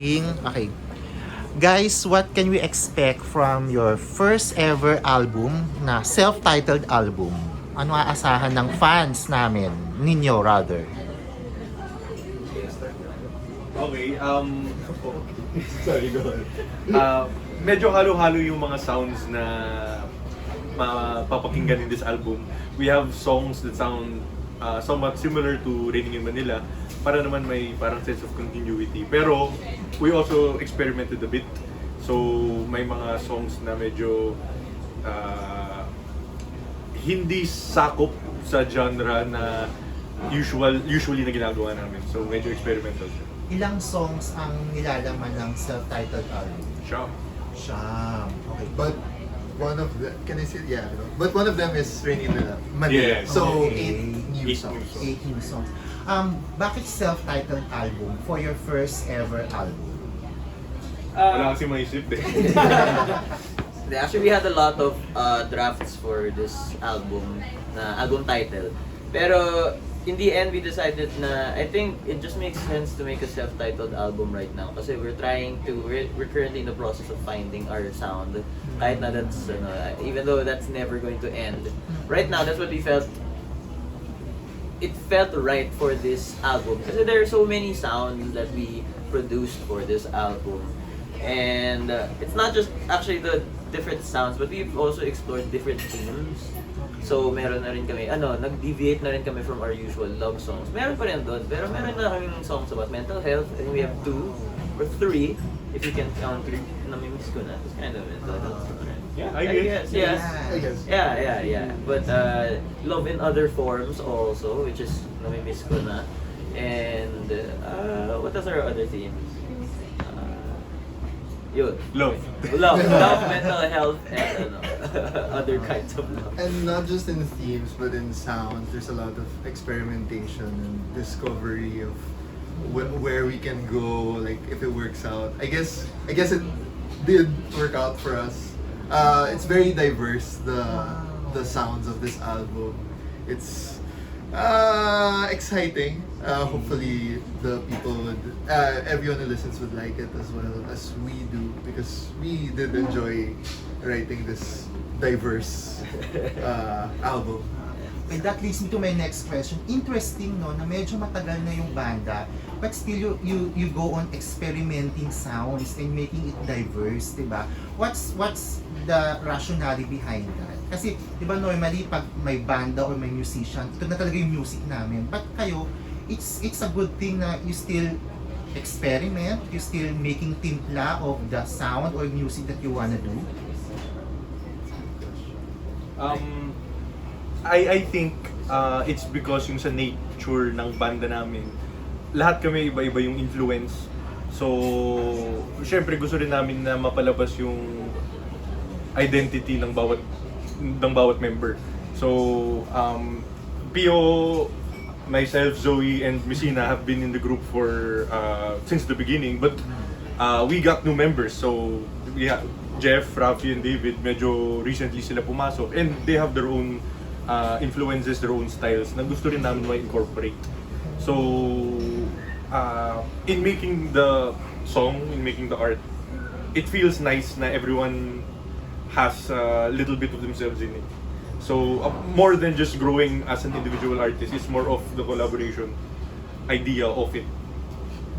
Okay. Guys, what can we expect from your first ever album na self-titled album? Ano aasahan ng fans namin? Ninyo rather. Okay, sorry, go on. Medyo halo-halo yung mga sounds na mapapakinggan in this album. We have songs that sound somewhat similar to Raining in Manila para naman may parang sense of continuity. Pero we also experimented a bit. So may mga songs na medyo hindi sakop sa genre na usually na ginagawa namin. So medyo experimental siya. Ilang songs ang nilalaman ng self-titled album? Siya. Siyam. Okay. But one of the, can I say, yeah, no? But one of them is Raining in Manila. Yes. So, Okay. 8 new Eight songs. new songs. 8 new songs. Bakit self-titled album for your first ever album? Wala kasi maisip eh. Actually, we had a lot of drafts for this album, na album title. Pero in the end, we decided na I think it just makes sense to make a self-titled album right now kasi we're currently in the process of finding our sound. Kahit na that's even though that's never going to end. Right now, that's what we felt. It felt right for this album kasi there are so many sounds that we produced for this album. And it's not just actually the different sounds, but we've also explored different themes. So meron na rin kami, nag-deviate na rin kami from our usual love songs. Meron pa rin doon, pero meron na kaming songs about mental health. I think we have 2 or 3, if you can count 3. Namimiss ko na. It's kind of mental health. Yeah, I guess. Yeah. I guess. Yeah. But love in other forms also, which is namimiss ko na. And what else are our other themes? Yun. Love. Love, mental health, and other kinds of love. And not just in themes, but in sounds. There's a lot of experimentation and discovery of where we can go, like if it works out. I guess it did work out for us. It's very diverse, the sounds of this album. It's exciting. Hopefully the people would, everyone who listens would like it as well as we do because we did enjoy writing this diverse album. And that leads me to my next question. Interesting, no, na medyo matagal na yung banda, but still you go on experimenting sounds and making it diverse, di ba? What's the rationale behind that? Kasi, di ba, normally pag may banda or may musician, ito na talaga yung music namin. But kayo, it's a good thing na you still experiment, you still making timpla of the sound or music that you wanna do. I think it's because yung sa nature ng banda namin, lahat kami iba-iba yung influence. So, syempre gusto rin namin na mapalabas yung identity ng bawat member. So, Pio, myself, Zoe, and Messina have been in the group for since the beginning, but we got new members. So, we have Jeff, Rafi, and David. Medyo recently sila pumasok, and they have their own influences, their own styles na gusto rin namin ma-incorporate. So, in making the song, in making the art, it feels nice na everyone has a little bit of themselves in it. So, more than just growing as an individual artist, it's more of the collaboration idea of it.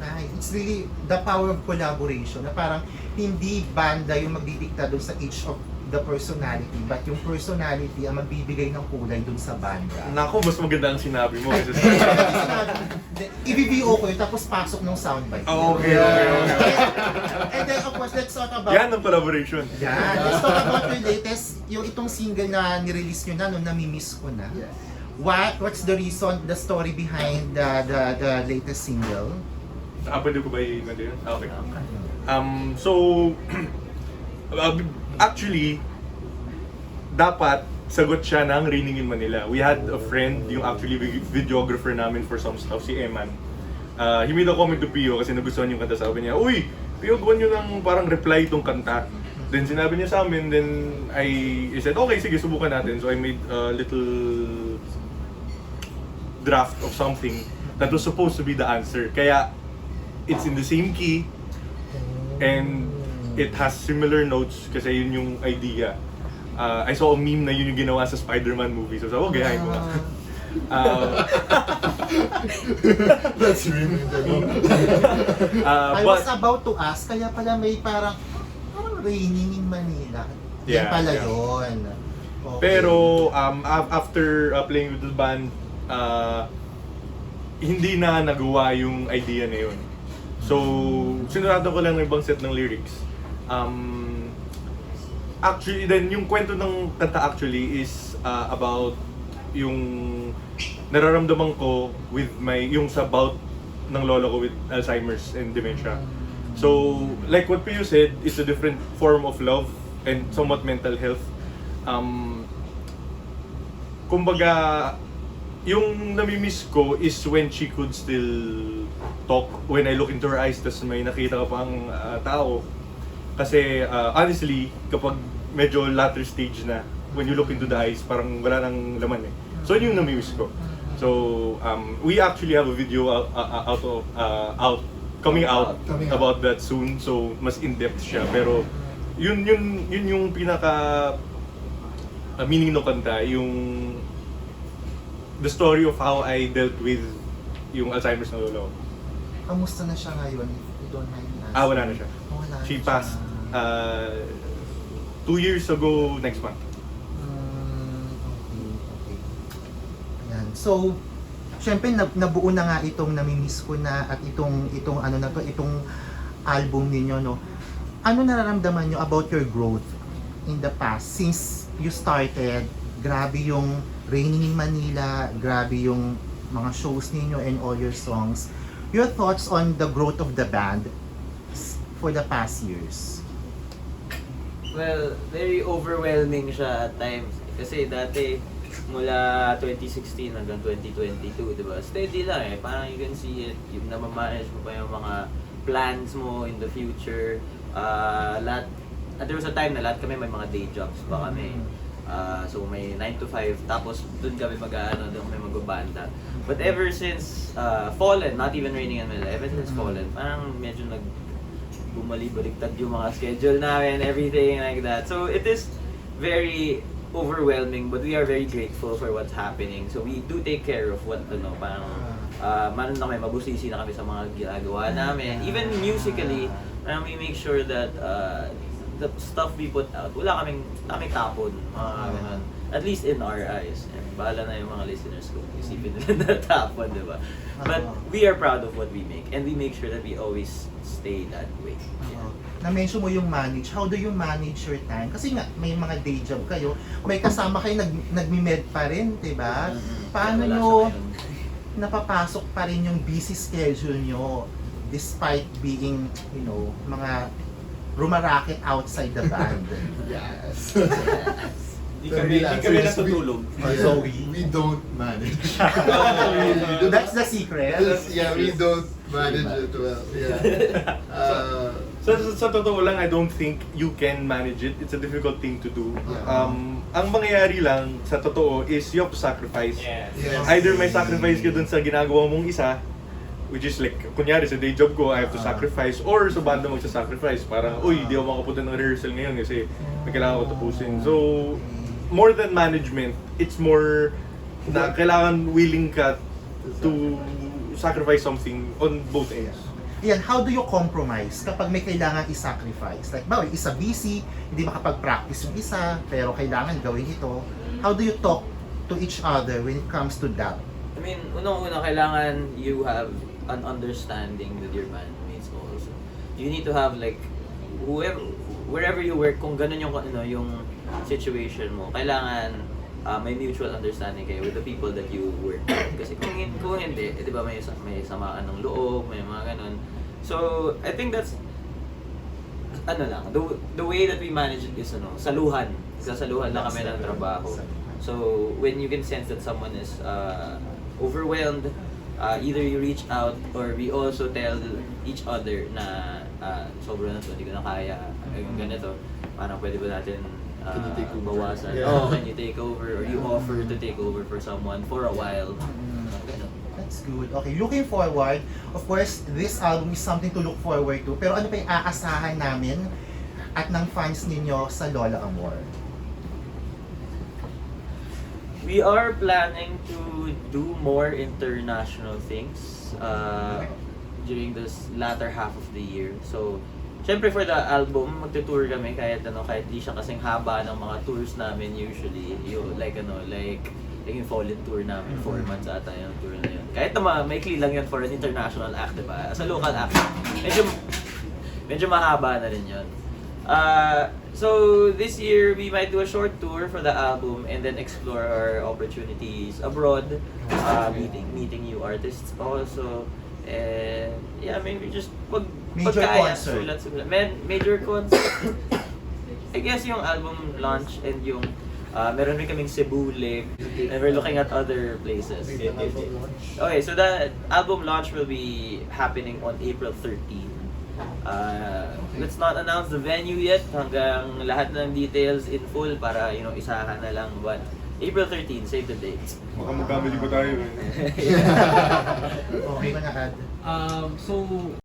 Nice. It's really the power of collaboration na parang hindi banda yung magdidikta doon sa each of the personality, but yung personality ang magbibigay ng kulay doon sa banda. Nako, mas maganda ang sinabi mo. Kasi I-VVO ko yun, tapos pasok ng soundbite. Okay. And then of course, let's talk about... Yan ang collaboration. Yan. Let's talk about your latest, yung itong single na nirelease nyo na, nung namimiss ko na. Yes. What's the reason, the story behind the latest single? Pwede ko ba i-nandun yun? Okay. So, actually, dapat sagot siya ng Raining in Manila. We had a friend, yung actually videographer namin for some stuff, si Eman. He made a comment to Pio kasi nagustuhan yung kanta. Sabi niya, "Uy, Pio, gawan nyo ng parang reply itong kanta." Then sinabi niya sa amin, then I said, "Okay, sige, subukan natin." So I made a little draft of something that was supposed to be the answer. Kaya, it's in the same key, And it has similar notes kasi yun yung idea. I saw a meme na yun yung ginawa sa Spider-Man movie. So sabi ko, gayahin ko nga. That's really I was about to ask, kaya pala may parang raining in Manila. Yan Yeah, pala yeah. yun. Okay. Pero after playing with the band, hindi na nagawa yung idea na yun. So, sinurado ko lang ng ibang set ng lyrics. Actually, then yung kwento ng kanta actually is about yung nararamdaman ko with yung sa bout ng lola ko with Alzheimer's and dementia. So, like what Pio said, it's a different form of love and somewhat mental health. Kumbaga, yung namimiss ko is when she could still talk, when I look into her eyes, tas may nakita ka pang tao. Kasi honestly, kapag medyo latter stage na, when you look into the eyes, parang wala nang laman eh. So yun yung namimiss ko. So we actually have a video coming out about that soon. So mas in-depth siya. Pero yun yung pinaka meaning ng kanta, yung the story of how I dealt with yung Alzheimer's na lolo ko. Kamusta na siya ngayon? If you don't mind me asking. Wala na siya. Wala na She siya. passed 2 years ago next month. Okay. Ayan. So, syempre nabuo na nga itong namimiss ko na at itong ano na to, itong album ninyo, no. Ano nararamdaman nyo about your growth in the past since you started? Grabe yung Raining in Manila, grabe yung mga shows ninyo and all your songs. Your thoughts on the growth of the band for the past years? Well, very overwhelming siya at times. Kasi dati, mula 2016 hanggang 2022, di ba? Steady lang eh. Parang you can see it. Yung namamanage mo pa yung mga plans mo in the future. There was a time na lahat kami may mga day jobs pa kami. So may 9 to 5, tapos dun kami doon kami magbabanda. But ever since Fallen, not even Raining in Manila, ever since Fallen, parang medyo bumalik-baliktad yung mga schedule namin, everything like that. So it is very overwhelming, but we are very grateful for what's happening. So we do take care of what, parang manon na kami, mabusisi na kami sa mga ginagawa namin. Even musically, we make sure that the stuff we put out, wala kaming tapon, mga ganun. At least in our eyes. And bahala na yung mga listeners ko, isipin nila na tapon, di ba? But we are proud of what we make, and we make sure that we always stay that way. Na-mention mo yung manage. How do you manage your time? Kasi nga, may mga day job kayo, may kasama kayo, nagmi-med pa rin, di ba? Paano Wala nyo siya ngayon. napapasok pa rin yung busy schedule nyo despite being, mga rumaraket outside the band? Yes. Di kami natutulog. So we don't manage. That's the secret. Yeah, we don't manage it well. Yeah. Sa totoo lang, I don't think you can manage it. It's a difficult thing to do. Yeah. Ang mangyayari lang sa totoo is you have to sacrifice. Yes. Yes. Either may sacrifice ka dun sa ginagawa mong isa, which is like, kunyari sa day job ko, I have to sacrifice, or sa banda magsa-sacrifice. Parang, uy, di ako makapunta ng rehearsal ngayon kasi may kailangan ko tapusin. So, more than management, it's more na kailangan willing ka to sacrifice something on both ends. Yan, how do you compromise kapag may kailangan i-sacrifice? Like, isa busy, hindi makapag-practice yung isa, pero kailangan gawin ito. How do you talk to each other when it comes to that? I mean, unang-una, kailangan you have an understanding with your bandmates also. You need to have wherever you work, kung ganun yung situation mo, kailangan may mutual understanding kayo with the people that you work with. Kasi kung hindi, di ba may samaan ng loob, may mga ganun. So, I think that's the way that we manage it is saluhan. Sasaluhan na kami ng trabaho. So, when you can sense that someone is overwhelmed, either you reach out or we also tell each other na sobrang na to, hindi ko na kaya, yung ganito, parang pwede ba natin Can you take over? bawasan? Yeah. Oh, can you take over? Or you offer to take over for someone for a while. Ganun. That's good. Okay, looking forward. Of course, this album is something to look forward to. Pero ano pa yung aasahan namin at ng fans ninyo sa Lola Amour? We are planning to do more international things during this latter half of the year. So, syempre for the album, magtutour kami kahit di siya kasing haba ng mga tours namin usually. Like yung fall-in tour namin, 4 months ata yung tour na yun. Kahit na maikli lang yun for an international act, diba? As a local act, medyo mahaba na rin yun. So this year, we might do a short tour for the album and then explore our opportunities abroad, meeting new artists also. And yeah, maybe just Major concert. Major concert. I guess yung album launch and yung meron rin kaming Cebu Lake and we're looking at other places. Okay, so the album launch will be happening on April 13. Let's not announce the venue yet hanggang lahat ng details in full para isahan na lang, but April 13, save the date. Baka magkamali pa tayo. Okay ba na, Ad? So